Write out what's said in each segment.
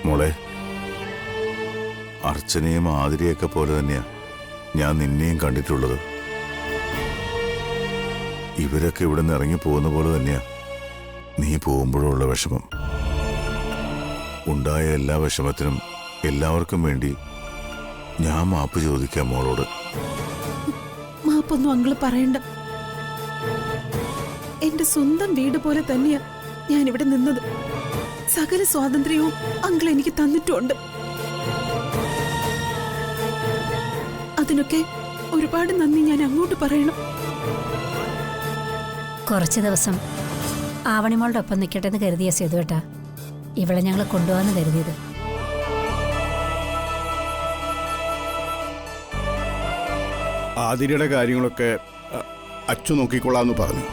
മോളെ, അർച്ചനയും ആതിരയൊക്കെ പോലെ തന്നെയാ ഞാൻ നിന്നെയും കണ്ടിട്ടുള്ളത്. ഇവരൊക്കെ ഇവിടെ നിന്ന് ഇറങ്ങി പോകുന്ന പോലെ തന്നെയാ നീ പോകുമ്പോഴുള്ള വിഷമം. ഉണ്ടായ എല്ലാ വിഷമത്തിനും എല്ലാവർക്കും വേണ്ടി ഞാൻ മാപ്പ് ചോദിക്കാം മോളോട്. മാപ്പൊന്നും അങ്കിള് പറയണ്ട. എന്റെ സ്വന്തം വീട് പോലെ തന്നെയാ ഞാൻ ഇവിടെ നിന്നത്. സകല സ്വാതന്ത്ര്യവും അങ്കിൾ എനിക്ക് തന്നിട്ടുണ്ട്. അതിനൊക്കെ ഒരുപാട് നന്ദി ഞാൻ അങ്ങോട്ട് പറയണം. കുറച്ച് ദിവസം ആവണിമോളുടെ ഒപ്പം നിൽക്കട്ടെ എന്ന് കരുതിയ സേതുവേട്ടാ ഇവളെ ഞങ്ങൾ കൊണ്ടുപോകാന്ന് കരുതിയത്. ആതിരയുടെ കാര്യങ്ങളൊക്കെ അച്ചു നോക്കിക്കൊള്ളാമെന്ന് പറഞ്ഞു.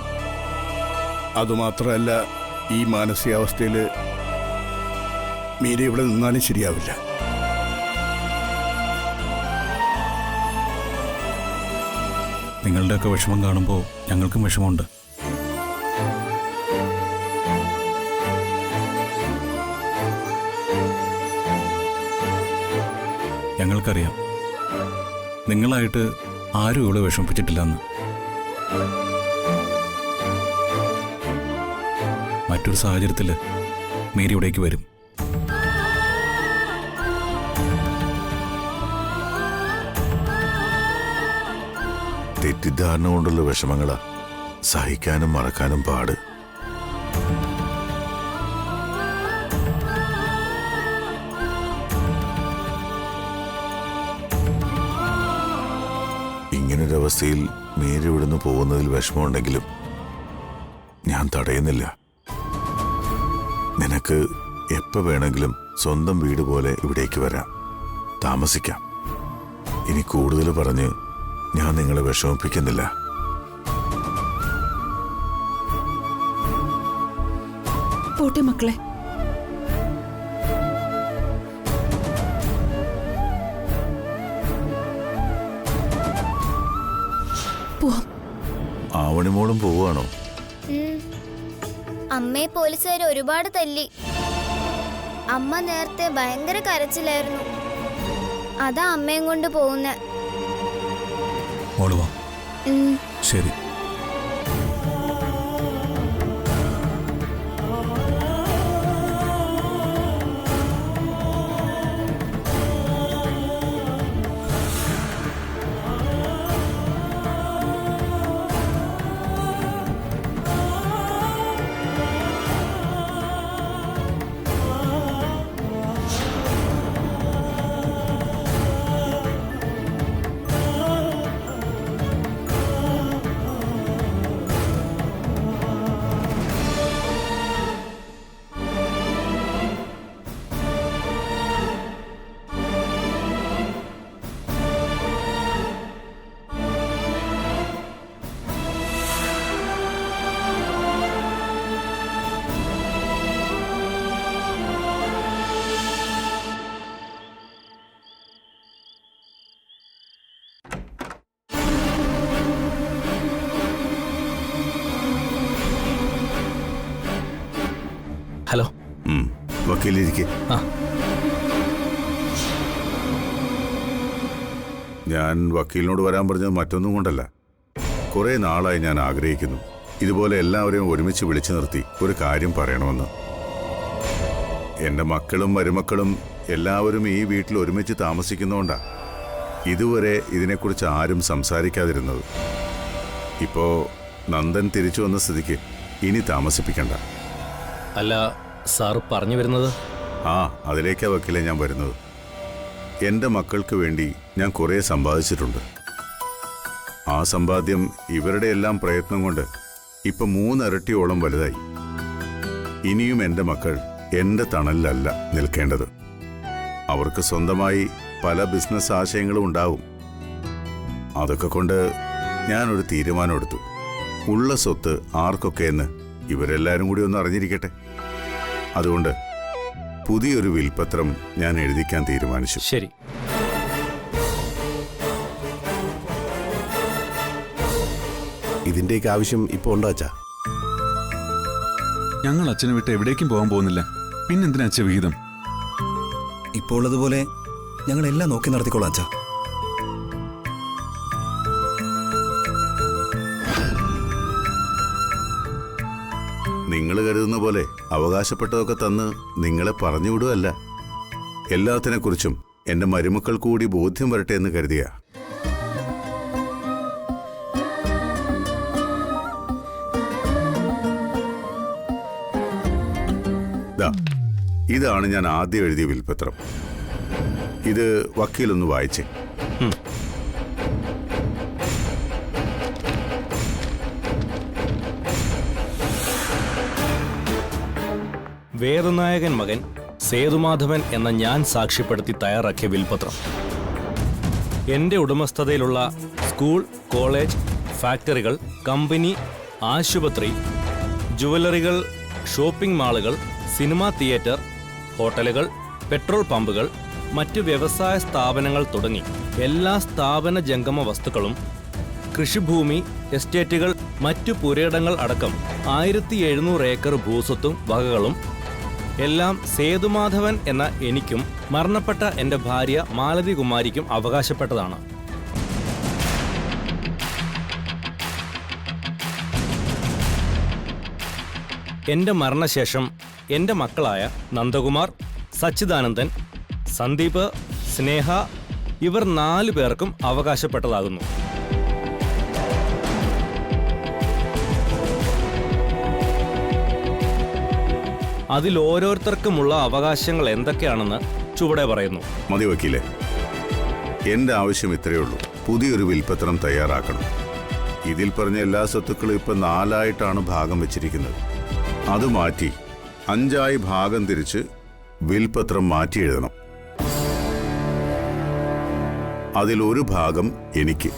അതുമാത്രമല്ല, ഈ മാനസികാവസ്ഥയിൽ മീര ഇവിടെ നിന്നാലും ശരിയാവില്ല. നിങ്ങളുടെയൊക്കെ വിഷമം കാണുമ്പോൾ ഞങ്ങൾക്കും വിഷമമുണ്ട്. ഞങ്ങൾക്കറിയാം നിങ്ങളായിട്ട് ആരും ഇവിടെ വിഷമിപ്പിച്ചിട്ടില്ലെന്ന്. മറ്റൊരു സാഹചര്യത്തിൽ മേരി ഇവിടേക്ക് വരും. തെറ്റിദ്ധാരണ കൊണ്ടുള്ള വിഷമങ്ങളാ സഹിക്കാനും മറക്കാനും പാട്. ഇങ്ങനൊരവസ്ഥയിൽ മേരി ഇവിടുന്ന് പോകുന്നതിൽ വിഷമമുണ്ടെങ്കിലും ഞാൻ തടയുന്നില്ല. നിനക്ക് എപ്പോൾ വേണമെങ്കിലും സ്വന്തം വീട് പോലെ ഇവിടേക്ക് വരാം, താമസിക്കാം. ഇനി കൂടുതൽ പറഞ്ഞ് ഞാൻ നിങ്ങളെ വിഷമിപ്പിക്കുന്നില്ല. പോട്ടെ മക്കളെ. ആവണിമോളും പോവാണോ? അമ്മയെ പോലീസുകാർ ഒരുപാട് തല്ലി. അമ്മ നേരത്തെ ഭയങ്കര കരച്ചിലായിരുന്നു. അതാ അമ്മയും കൊണ്ട് പോകുന്ന. മോള് വാ. ശരി. ഹലോ. വക്കീലിരിക്കെ. ഞാൻ വക്കീലിനോട് വരാൻ പറഞ്ഞത് മറ്റൊന്നും കൊണ്ടല്ല. കുറെ നാളായി ഞാൻ ആഗ്രഹിക്കുന്നു ഇതുപോലെ എല്ലാവരെയും ഒരുമിച്ച് വിളിച്ചു നിർത്തി ഒരു കാര്യം പറയണമെന്ന്. എൻ്റെ മക്കളും മരുമക്കളും എല്ലാവരും ഈ വീട്ടിൽ ഒരുമിച്ച് താമസിക്കുന്നതുകൊണ്ടാ ഇതുവരെ ഇതിനെക്കുറിച്ച് ആരും സംസാരിക്കാതിരുന്നത്. ഇപ്പോ നന്ദൻ തിരിച്ചു വന്ന സ്ഥിതിക്ക് ഇനി താമസിപ്പിക്കണ്ട. അല്ല, സാർ പറഞ്ഞു വരുന്നത്? അതിലേക്കാ വക്കീലെ ഞാൻ വരുന്നത്. എൻ്റെ മക്കൾക്ക് വേണ്ടി ഞാൻ കുറേ സമ്പാദിച്ചിട്ടുണ്ട്. ആ സമ്പാദ്യം ഇവരുടെ എല്ലാം പ്രയത്നം കൊണ്ട് ഇപ്പം 3 ഇരട്ടിയോളം വലുതായി. ഇനിയും എൻ്റെ മക്കൾ എൻ്റെ തണലിലല്ല നിൽക്കേണ്ടത്. അവർക്ക് സ്വന്തമായി പല ബിസിനസ് ആശയങ്ങളും ഉണ്ടാവും. അതൊക്കെ കൊണ്ട് ഞാനൊരു തീരുമാനമെടുത്തു. ഉള്ള സ്വത്ത് ആർക്കൊക്കെയെന്ന് ഇവരെല്ലാവരും കൂടി ഒന്ന് അറിഞ്ഞിരിക്കട്ടെ. അതുകൊണ്ട് പുതിയൊരു വിൽപത്രം ഞാൻ എഴുതിക്കാൻ തീരുമാനിച്ചു. ശരി. ഇതിൻ്റെയൊക്കെ ആവശ്യം ഇപ്പോൾ ഉണ്ടോ അച്ഛാ? ഞങ്ങൾ അച്ഛനെ വിട്ട് എവിടേക്കും പോകാൻ പോകുന്നില്ല. പിന്നെന്തിനാ അച്ഛ വിഹിതം? ഇപ്പോൾ ഉള്ളതുപോലെ ഞങ്ങളെല്ലാം നോക്കി നടത്തിക്കോളാം അച്ഛാ. നിങ്ങൾ കരുതുന്ന പോലെ അവകാശപ്പെട്ടതൊക്കെ തന്ന് നിങ്ങളെ പറഞ്ഞുവിടുകയല്ല. എല്ലാത്തിനെക്കുറിച്ചും എന്റെ മരുമക്കൾ കൂടി ബോധ്യം വരട്ടെ എന്ന് കരുതിയാ. ഇതാണ് ഞാൻ ആദ്യം എഴുതിയ വിൽപ്പത്രം. ഇത് വക്കീലൊന്ന് വായിച്ചേ. വേദനായകൻ മകൻ സേതുമാധവൻ എന്ന ഞാൻ സാക്ഷ്യപ്പെടുത്തി തയ്യാറാക്കിയ വിൽപത്രം. എൻ്റെ ഉടമസ്ഥതയിലുള്ള സ്കൂൾ, കോളേജ്, ഫാക്ടറികൾ, കമ്പനി, ആശുപത്രി, ജുവലറികൾ, ഷോപ്പിംഗ് മാളുകൾ, സിനിമാ തിയേറ്റർ, ഹോട്ടലുകൾ, പെട്രോൾ പമ്പുകൾ, മറ്റ് വ്യവസായ സ്ഥാപനങ്ങൾ തുടങ്ങി എല്ലാ സ്ഥാപന ജംഗമ വസ്തുക്കളും, കൃഷിഭൂമി, എസ്റ്റേറ്റുകൾ, മറ്റു പുരയിടങ്ങൾ അടക്കം 1700 ഏക്കർ ഭൂസ്വത്തും വകകളും എല്ലാം സേതുമാധവൻ എന്ന എനിക്കും മരണപ്പെട്ട എൻ്റെ ഭാര്യ മാലതികുമാരിക്കും അവകാശപ്പെട്ടതാണ്. എൻ്റെ മരണശേഷം എൻ്റെ മക്കളായ നന്ദകുമാർ, സച്ചിദാനന്ദൻ, സന്ദീപ്, സ്നേഹ ഇവർ 4 പേർക്കും അവകാശപ്പെട്ടതാകുന്നു. അതിൽ ഓരോരുത്തർക്കുമുള്ള അവകാശങ്ങൾ എന്തൊക്കെയാണെന്ന് ചുവടെ പറയുന്നു. മതി വക്കീലെ, എന്റെ ആവശ്യം ഇത്രയേ ഉള്ളൂ. പുതിയൊരു വിൽപ്പത്രം തയ്യാറാക്കണം. ഇതിൽ പറഞ്ഞ എല്ലാ സ്വത്തുക്കളും ഇപ്പൊ 4ആയിട്ടാണ് ഭാഗം വെച്ചിരിക്കുന്നത്. അത് മാറ്റി 5ആയി ഭാഗം തിരിച്ച് വിൽപ്പത്രം മാറ്റി എഴുതണം. അതിലൊരു ഭാഗം എനിക്ക്.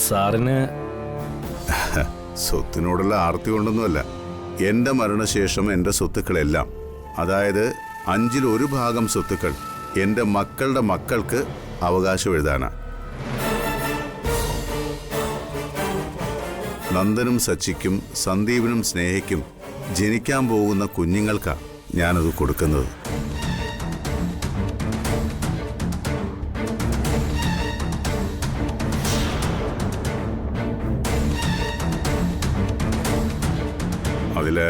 സാറിന് സ്വത്തിനോടുള്ള ആർത്തി കൊണ്ടൊന്നുമല്ല. എന്റെ മരണശേഷം എന്റെ സ്വത്തുക്കളെല്ലാം, അതായത് 5-1 ഭാഗം സ്വത്തുക്കൾ എന്റെ മക്കളുടെ മക്കൾക്ക് അവകാശം എഴുതാനാ. നന്ദനും സച്ചിക്കും സന്ദീപിനും സ്നേഹയ്ക്കും ജനിക്കാൻ പോകുന്ന കുഞ്ഞുങ്ങൾക്കാ ഞാനത് കൊടുക്കുന്നത്. അതില്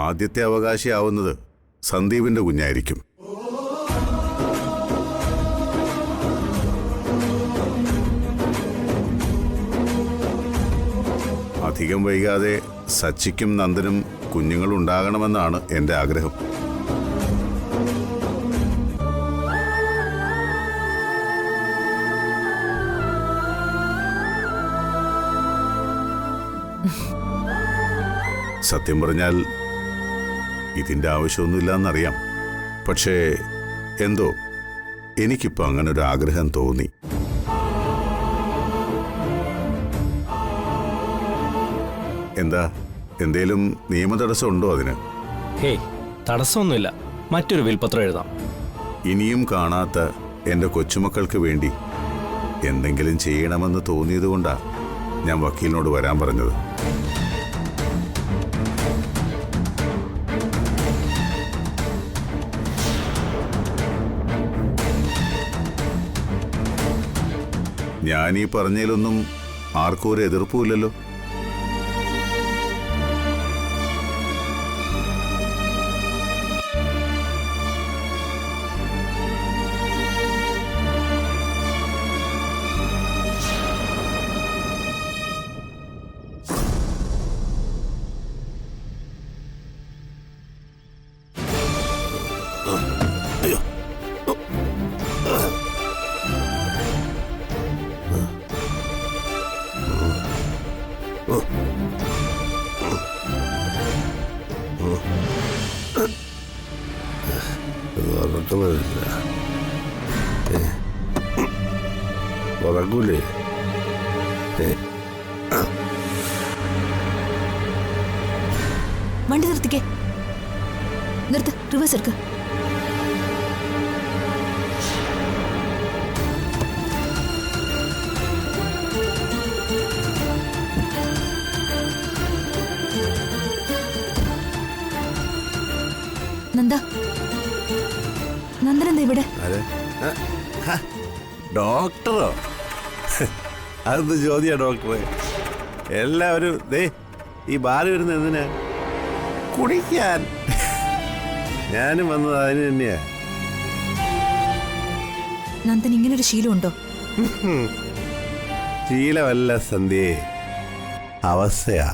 ആദ്യത്തെ അവകാശിയാവുന്നത് സന്ദീപിന്റെ കുഞ്ഞായിരിക്കും. അധികം വൈകാതെ സച്ചിക്കും നന്ദനും കുഞ്ഞുങ്ങളുണ്ടാകണമെന്നാണ് എൻ്റെ ആഗ്രഹം. സത്യം പറഞ്ഞാൽ ഇതിൻ്റെ ആവശ്യമൊന്നുമില്ലെന്നറിയാം. പക്ഷേ എന്തോ എനിക്കിപ്പോൾ അങ്ങനൊരു ആഗ്രഹം തോന്നി. എന്താ, എന്തേലും നിയമതടസ്സം ഉണ്ടോ അതിന്? ഹേയ്, തടസ്സമൊന്നുമില്ല. മറ്റൊരു വിൽപത്രം എഴുതാം. ഇനിയും കാണാത്ത എൻ്റെ കൊച്ചുമക്കൾക്ക് വേണ്ടി എന്തെങ്കിലും ചെയ്യണമെന്ന് തോന്നിയതുകൊണ്ടാ ഞാൻ വക്കീലിനോട് വരാൻ പറഞ്ഞത്. ഞാനീ പറഞ്ഞതിലൊന്നും ആർക്കും ഒരു എതിർപ്പുമില്ലല്ലോ. ഉറങ്ങൂലേ? വണ്ടി നിർത്തിക്കേ. നിർത്ത്, റിവേഴ്സ് എടുക്ക. നന്ദ, നന്ദനെന്താ ഇവിടെ? അതെ. ഡോക്ടറോ? അതെന്ത് ചോദ്യാ ഡോക്ടറെ? എല്ലാവരും ദേ ഈ ബാർ വരുന്ന എന്തിനാ? കുടിക്കാൻ. ഞാനും വന്നത് അതിന് തന്നെയാ. നന്ദൻ ഇങ്ങനൊരു ശീലമുണ്ടോ? ശീലമല്ല സന്ധ്യേ, അവസ്ഥയാ.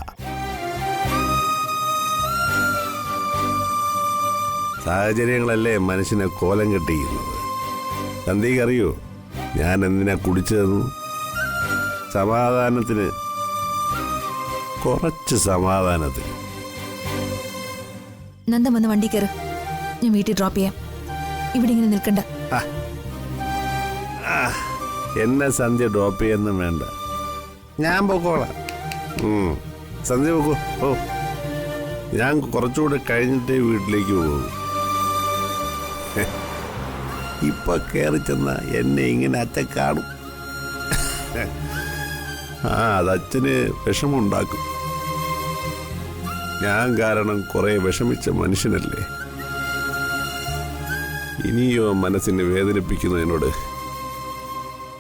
സാഹചര്യങ്ങളല്ലേ മനുഷ്യനെ കോലം കെട്ടിക്കുന്നത്. സന്ധ്യയ്ക്ക് അറിയോ ഞാൻ എന്തിനാ കുടിച്ചതെന്ന്? സമാധാനത്തിന്, കുറച്ച് സമാധാനത്തിന്. നന്ദൻ വന്ന് വണ്ടി കയറ്, ഞാൻ വീട്ടിൽ ഡ്രോപ്പ് ചെയ്യാം. ഇവിടെ ഇങ്ങനെ നിൽക്കണ്ട. എന്നെ സന്ധ്യ ഡ്രോപ്പ് ചെയ്യുന്നും വേണ്ട, ഞാൻ പൊക്കോളാം. സന്ധ്യ പൊക്കോ. ഓ, ഞാൻ കുറച്ചുകൂടെ കഴിഞ്ഞിട്ടേ വീട്ടിലേക്ക് പോകും. ഇപ്പൊ കയറി ചെന്ന എന്നെ ഇങ്ങനെ അച്ഛൻ കാണും. അത് അച്ഛന് വിഷമമുണ്ടാക്കും. ഞാൻ കാരണം കുറെ വിഷമിച്ച മനുഷ്യനല്ലേ. ഇനിയോ മനസ്സിനെ വേദനിപ്പിക്കുന്നതിനോട്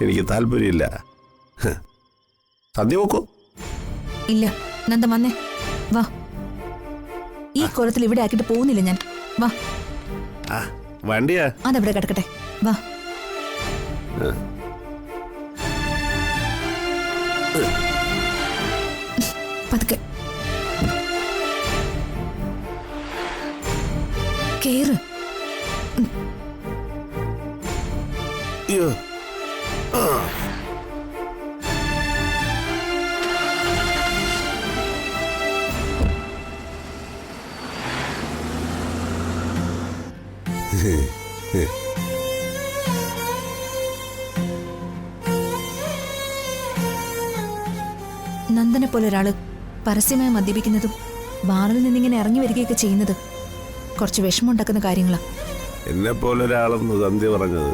എനിക്ക് താല്പര്യമില്ല. സദ്യ നോക്കൂ. ഇല്ല നന്ദ, വന്നേ, വാ. ഈ കുളത്തിൽ ഇവിടെ ആക്കിയിട്ട് പോകുന്നില്ല ഞാൻ. വാ. വണ്ടിയാ? അതവിടെ കിടക്കട്ടെ, വാ. പതുക്കെ കേറ്. അയ്യോ, നന്ദനെ പോലെ ഒരാള് പരസ്യമായി മദ്യപിക്കുന്നതും ബാറിൽ നിന്നിങ്ങനെ ഇറങ്ങി വരികയൊക്കെ ചെയ്യുന്നത് കുറച്ച് വിഷമമുണ്ടാക്കുന്ന കാര്യങ്ങളാ. എന്നെ പോലൊരാളെന്ന് സന്ധ്യ പറഞ്ഞത്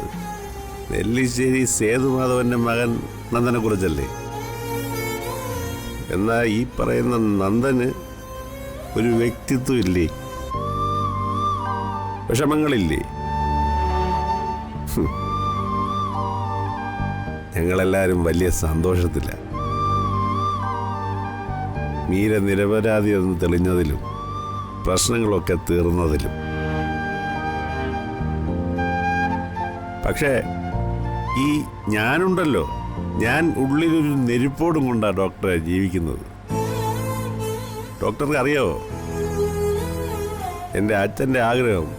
നെല്ലിശ്ശേരി സേതുമാധവന്റെ മകൻ നന്ദനെ കുറിച്ചല്ലേ? എന്നാ ഈ പറയുന്ന നന്ദന് ഒരു വ്യക്തിത്വം ഇല്ലേ? വിഷമങ്ങളില്ലേ? ഞങ്ങളെല്ലാരും വലിയ സന്തോഷത്തില്ല. മീര നിരപരാധി എന്ന് തെളിഞ്ഞതിലും പ്രശ്നങ്ങളൊക്കെ തീർന്നതിലും. പക്ഷേ ഈ ഞാനുണ്ടല്ലോ, ഞാൻ ഉള്ളിലൊരു നെരുപ്പോടും കൊണ്ടാ ഡോക്ടറെ ജീവിക്കുന്നത്. ഡോക്ടർക്ക് അറിയാവോ, എൻ്റെ അച്ഛൻ്റെ ആഗ്രഹം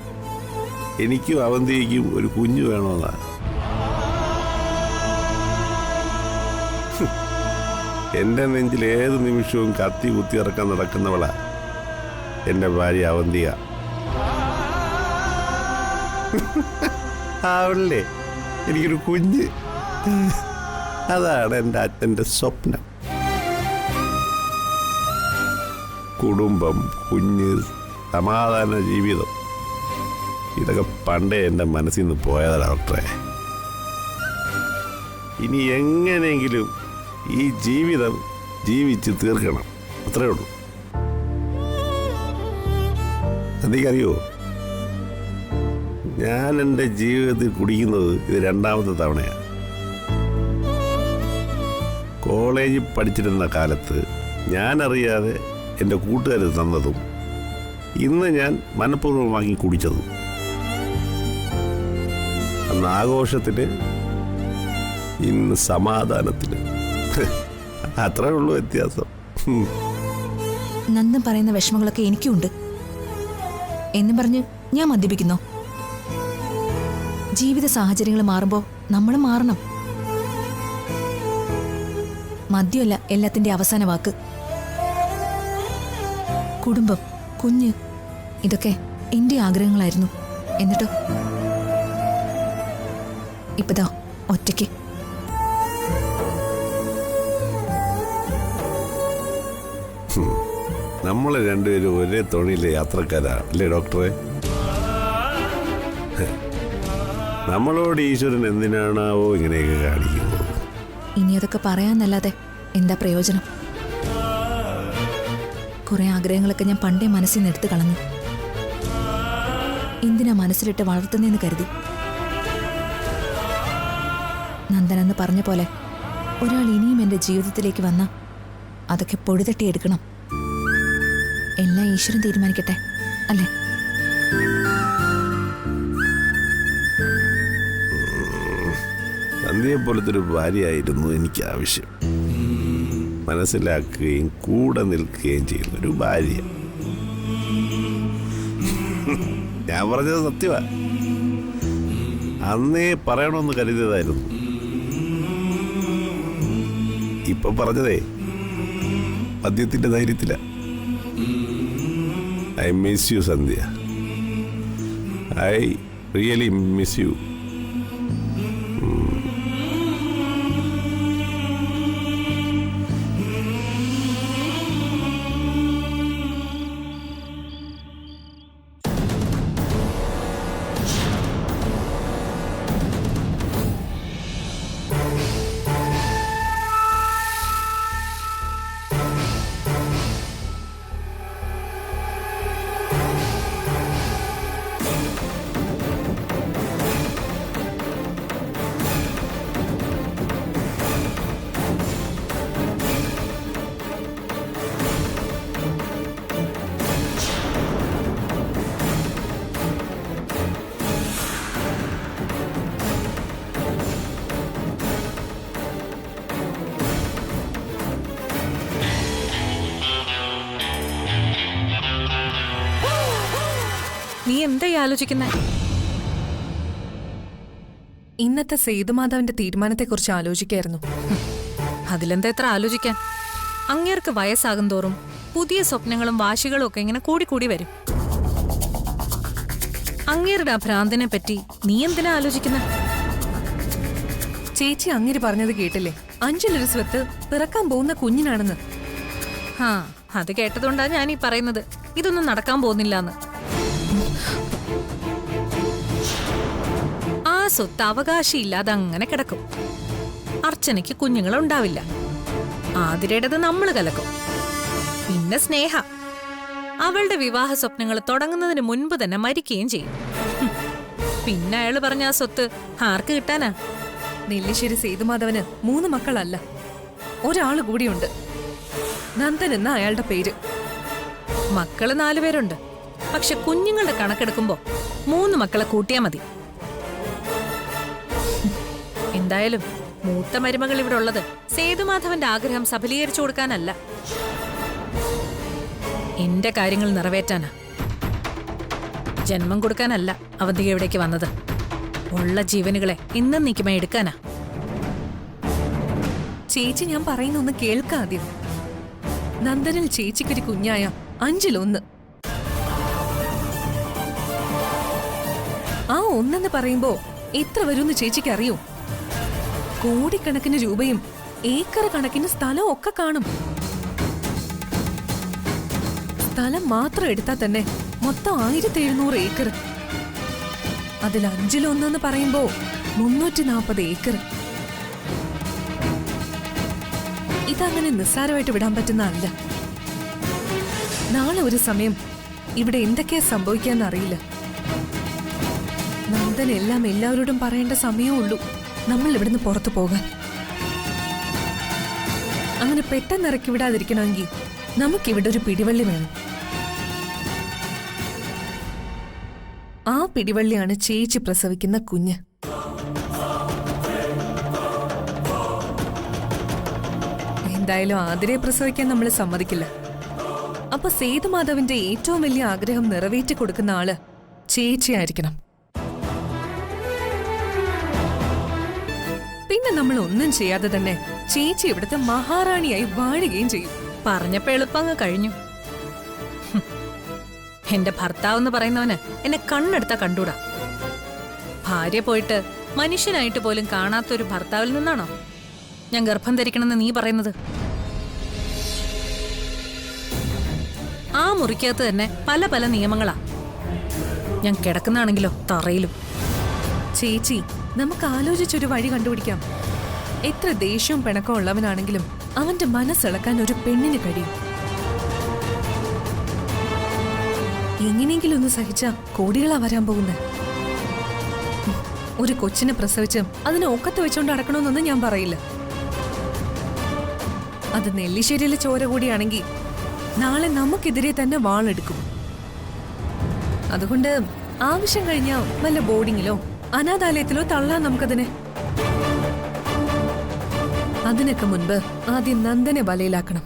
എനിക്കും അവന്തിക്കും ഒരു കുഞ്ഞു വേണമെന്നാ. എൻ്റെ നെഞ്ചിൽ ഏത് നിമിഷവും കത്തി കുത്തിയിറക്കാൻ നടക്കുന്നവളാ എൻ്റെ ഭാര്യ അവന്തിക. അവളല്ലേ എനിക്കൊരു കുഞ്ഞ്. അതാണ് എൻ്റെ അച്ഛൻ്റെ സ്വപ്നം. കുടുംബം, കുഞ്ഞ്, സമാധാന ജീവിതം, ഇതൊക്കെ പണ്ടേ എൻ്റെ മനസ്സിൽ നിന്ന് പോയതാ ഡോക്ടറെ. ഇനി എങ്ങനെയെങ്കിലും ഈ ജീവിതം ജീവിച്ച് തീർക്കണം, അത്രേ ഉള്ളൂ. എനിക്കറിയോ, ഞാൻ എൻ്റെ ജീവിതത്തിൽ കുടിക്കുന്നത് ഇത് 2ാമത്തെ തവണയാണ്. കോളേജിൽ പഠിച്ചിരുന്ന കാലത്ത് ഞാനറിയാതെ എൻ്റെ കൂട്ടുകാർ തന്നതും ഇന്ന് ഞാൻ മനഃപൂർവ്വം വാങ്ങി കുടിച്ചതും. അന്ന് ആഘോഷത്തിന്, ഇന്ന് സമാധാനത്തിന്. അത്രേ ഉള്ളൂ വ്യത്യാസം. നന്ദൻ പറയുന്ന വിഷമങ്ങളൊക്കെ എനിക്കുണ്ട് എന്നും പറഞ്ഞ് ഞാൻ മദ്യപിക്കുന്നോ? ജീവിത സാഹചര്യങ്ങൾ മാറുമ്പോൾ നമ്മളും മാറണം. മദ്യമല്ല എല്ലാത്തിന്റെ അവസാന വാക്ക്. കുടുംബം, കുഞ്ഞ്, ഇതൊക്കെ എന്റെ ആഗ്രഹങ്ങളായിരുന്നു. എന്നിട്ടോ ഇപ്പതാ ഒറ്റയ്ക്ക്. നമ്മൾ രണ്ടുപേരും ഒരേ തോണിയിലെ യാത്രക്കാരാ അല്ലേ ഡോക്ടറെ? നമ്മളോട് ഈശ്വരൻ എന്തിനാണാവോ ഇങ്ങനെയൊക്കെ കാണിക്കുന്നത്? ഇനി അതൊക്കെ പറയാന്നല്ലാതെ എന്താ പ്രയോജനം? കുറെ ആഗ്രഹങ്ങളൊക്കെ ഞാൻ പണ്ടേ മനസ്സിൽ നിന്ന് എടുത്തു കളഞ്ഞു. എന്തിനാ മനസ്സിലിട്ട് വളർത്തുന്നതെന്ന് കരുതി. നന്ദനെന്ന് പറഞ്ഞ പോലെ ഒരാൾ ഇനിയും എൻ്റെ ജീവിതത്തിലേക്ക് വന്ന അതൊക്കെ പൊടിതട്ടിയെടുക്കണം. എല്ലാം ഈശ്വരൻ തീരുമാനിക്കട്ടെ, അല്ലേ? നന്ദിയെ പോലത്തെ ഒരു ഭാര്യയായിരുന്നു എനിക്ക് ആവശ്യം. മനസ്സിലാക്കുകയും കൂടെ നിൽക്കുകയും ചെയ്യുന്ന ഒരു ഭാര്യ. ഞാൻ പറഞ്ഞത് സത്യമാ. അന്നേ പറയണമെന്ന് കരുതിയതായിരുന്നു. ഇപ്പൊ പറഞ്ഞതേ മദ്യത്തിന്റെ ധൈര്യത്തില. I miss you Sandhya. I really miss you. നീ എന്തായി ആലോചിക്കുന്നേ? ഇന്നത്തെ സേതുമാധവന്റെ തീരുമാനത്തെക്കുറിച്ച് ആലോചിക്കായിരുന്നു. അതിലെന്താ എത്ര ആലോചിക്കാൻ? അങ്ങേർക്ക് വയസ്സാകും തോറും പുതിയ സ്വപ്നങ്ങളും വാശികളും ഒക്കെ ഇങ്ങനെ കൂടിക്കൂടി വരും. അങ്ങേരുടെ ആ ഭ്രാന്തിനെ പറ്റി നീ എന്തിനാ ആലോചിക്കുന്ന? ചേച്ചി അങ്ങേര് പറഞ്ഞത് കേട്ടില്ലേ? 5 ലൊരു സ്വത്ത് പിറക്കാൻ പോകുന്ന കുഞ്ഞിനാണെന്ന്. ആ, അത് കേട്ടതുകൊണ്ടാ ഞാൻ ഈ പറയുന്നത് ഇതൊന്നും നടക്കാൻ പോകുന്നില്ലാന്ന്. ആ സ്വത്ത് അവകാശിയില്ലാതെ അങ്ങനെ കിടക്കും. അർച്ചനയ്ക്ക് കുഞ്ഞുങ്ങളുണ്ടാവില്ല. ആതിരയുടേത് നമ്മൾ കലക്കും. പിന്നെ സ്നേഹ അവളുടെ വിവാഹ സ്വപ്നങ്ങൾ തുടങ്ങുന്നതിന് മുൻപ് തന്നെ മരിക്കുകയും ചെയ്യും. പിന്നെ അയാള് പറഞ്ഞ ആ സ്വത്ത് ആർക്ക് കിട്ടാനാ? നെല്ലിശ്ശേരി സേതുമാധവന് 3 മക്കളല്ല, ഒരാള് കൂടിയുണ്ട്. നന്ദൻ എന്ന അയാളുടെ പേര്. മക്കള് 4 പേരുണ്ട്. പക്ഷെ കുഞ്ഞുങ്ങളുടെ കണക്കെടുക്കുമ്പോ 3 മക്കളെ കൂട്ടിയാ മതി. എന്തായാലും മൂത്ത മരുമകൾ ഇവിടെ ഉള്ളത് സേതുമാധവന്റെ ആഗ്രഹം സഫലീകരിച്ചു കൊടുക്കാനല്ല, എന്റെ കാര്യങ്ങൾ നിറവേറ്റാനാ. ജന്മം കൊടുക്കാനല്ല അവന്തിക ഇവിടേക്ക് വന്നത്. ഉള്ള ജീവനുകളെ ഇന്നും നീക്കുമായി എടുക്കാനാ. ചേച്ചി, ഞാൻ പറയുന്നൊന്ന് കേൾക്കാദ്യം. നന്ദനിൽ ചേച്ചിക്കൊരു കുഞ്ഞായ 5-1. ആ 1 പറയുമ്പോ എത്ര വരുമെന്ന് ചേച്ചിക്ക് അറിയൂ? കോടിക്കണക്കിന് രൂപയും ഏക്കർ കണക്കിന് സ്ഥലവും ഒക്കെ കാണും. സ്ഥലം മാത്രം എടുത്താൽ തന്നെ മൊത്തം 1700 ഏക്കർ. അതിൽ 5-1 പറയുമ്പോ 340 ഏക്കർ. ഇതങ്ങനെ നിസ്സാരമായിട്ട് വിടാൻ പറ്റുന്നതല്ല. നാളെ ഒരു സമയം ഇവിടെ എന്തൊക്കെയാ സംഭവിക്കാന്ന് അറിയില്ല. നന്ദൻ എല്ലാം എല്ലാവരോടും പറയേണ്ട സമയമേ ഉള്ളൂ നമ്മൾ ഇവിടുന്ന് പുറത്തു പോകാൻ. അങ്ങനെ പെട്ടെന്ന് ഇറക്കി വിടാതിരിക്കണമെങ്കിൽ നമുക്കിവിടെ ഒരു പിടിവള്ളി വേണം. ആ പിടിവള്ളിയാണ് ചേച്ചി പ്രസവിക്കുന്ന കുഞ്ഞ്. എന്തായാലും ആതിരയെ പ്രസവിക്കാൻ നമ്മൾ സമ്മതിക്കില്ല. അപ്പൊ സേതുമാധവന്റെ ഏറ്റവും വലിയ ആഗ്രഹം നിറവേറ്റി കൊടുക്കുന്ന ആള് ചേച്ചിയായിരിക്കണം. പിന്നെ നമ്മൾ ഒന്നും ചെയ്യാതെ തന്നെ ചേച്ചി ഇവിടുത്തെ മഹാറാണിയായി വാഴുകയും ചെയ്യും. പറഞ്ഞപ്പോ എളുപ്പങ്ങ് കഴിഞ്ഞു. എന്റെ ഭർത്താവെന്ന് പറയുന്നവന് എന്നെ കണ്ണെടുത്താ കണ്ടൂടാ. ഭാര്യ പോയിട്ട് മനുഷ്യനായിട്ട് പോലും കാണാത്തൊരു ഭർത്താവിൽ നിന്നാണോ ഞാൻ ഗർഭം ധരിക്കണമെന്ന് നീ പറയുന്നത്? ആ മുറിക്കകത്ത് തന്നെ പല പല നിയമങ്ങളാ. ഞാൻ കിടക്കുന്നാണെങ്കിലോ തറയിലും. ചേച്ചി, നമുക്ക് ആലോചിച്ചൊരു വഴി കണ്ടുപിടിക്കാം. എത്ര ദേഷ്യവും പിണക്കവും ഉള്ളവനാണെങ്കിലും അവന്റെ മനസ്സിളക്കാൻ ഒരു പെണ്ണിന് കഴിയും. എങ്ങനെയെങ്കിലും ഒന്ന് സഹിച്ച കോടികളാ വരാൻ പോകുന്നത്. ഒരു കൊച്ചിനെ പ്രസവിച്ച് അതിനെ ഒക്കത്ത് വെച്ചോണ്ട് അടക്കണമെന്നൊന്നും ഞാൻ പറയില്ല. അത് നെല്ലിശ്ശേരിയിലെ ചോര കൂടിയാണെങ്കിൽ നാളെ നമുക്കെതിരെ തന്നെ വാളെടുക്കും. അതുകൊണ്ട് ആവശ്യം കഴിഞ്ഞാൽ വല്ല ബോർഡിങ്ങിലോ അനാഥാലയത്തിലോ തള്ളാൻ നമുക്കതിനെ. അതിനൊക്കെ മുൻപ് ആദ്യം നന്ദനെ വലയിലാക്കണം.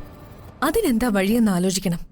അതിനെന്താ വഴിയെന്ന് ആലോചിക്കണം.